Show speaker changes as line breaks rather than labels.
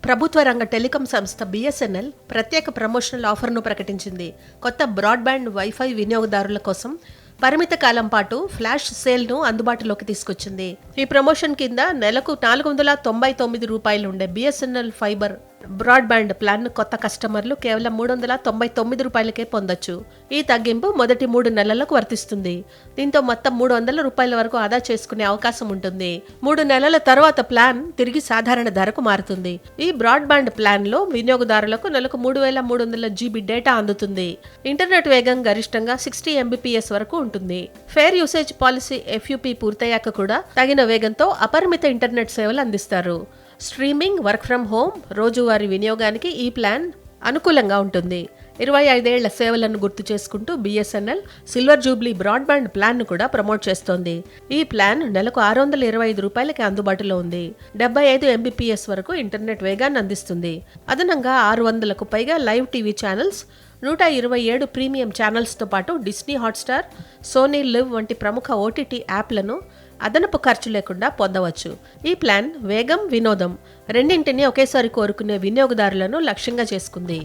ప్రభుత్వ రంగ టెలికాం సంస్థ బిఎస్ఎన్ఎల్ ప్రత్యేక ప్రమోషనల్ ఆఫర్ను ప్రకటించింది. కొత్త బ్రాడ్బ్యాండ్ వైఫై వినియోగదారుల కోసం పరిమిత కాలం పాటు ఫ్లాష్ సేల్ను అందుబాటులోకి తీసుకొచ్చింది. ఈ ప్రమోషన్ కింద నెలకు ₹499 ఉండే బిఎస్ఎన్ఎల్ ఫైబర్ బ్రాడ్బ్యాండ్ ప్లాన్ కొత్త కస్టమర్లు కేవలం ₹399కే పొందొచ్చు. ఈ తగ్గింపు మొదటి 3 నెలలకు వర్తిస్తుంది. దీంతో మొత్తం ₹300 వరకు ఆదా చేసుకునే అవకాశం ఉంటుంది. 3 నెలల తర్వాత ప్లాన్ తిరిగి సాధారణ ధరకు మారుతుంది. ఈ బ్రాడ్బ్యాండ్ ప్లాన్ లో వినియోగదారులకు నెలకు 3300 GB డేటా అందుతుంది. ఇంటర్నెట్ వేగం గరిష్టంగా 60 Mbps వరకు ఉంటుంది. ఫెయిర్ యూసేజ్ పాలసీ FUP పూర్తయ్యాక కూడా తగిన వేగంతో అపరిమిత ఇంటర్నెట్ సేవలు అందిస్తారు. స్ట్రీమింగ్, వర్క్ ఫ్రం హోమ్, రోజువారీ వినియోగానికి ఈ ప్లాన్ అనుకూలంగా ఉంటుంది. 25 ఏళ్ల సేవలను గుర్తు చేసుకుంటూ బిఎస్ఎన్ఎల్ సిల్వర్ జూబ్లీ బ్రాడ్బ్యాండ్ ప్లాన్ను కూడా ప్రమోట్ చేస్తోంది. ఈ ప్లాన్ నెలకు ₹625కి అందుబాటులో ఉంది. 75 Mbps వరకు ఇంటర్నెట్ వేగాన్ని అందిస్తుంది. అదనంగా 600కు పైగా లైవ్ టీవీ ఛానల్స్, 127 ప్రీమియం ఛానల్స్తో పాటు డిస్నీ హాట్స్టార్, సోనీ లివ్ వంటి ప్రముఖ OTT యాప్లను అదనపు ఖర్చు లేకుండా పొందవచ్చు. ఈ ప్లాన్ వేగం, వినోదం రెండింటినీ ఒకేసారి కోరుకునే వినియోగదారులను లక్ష్యంగా చేసుకుంది.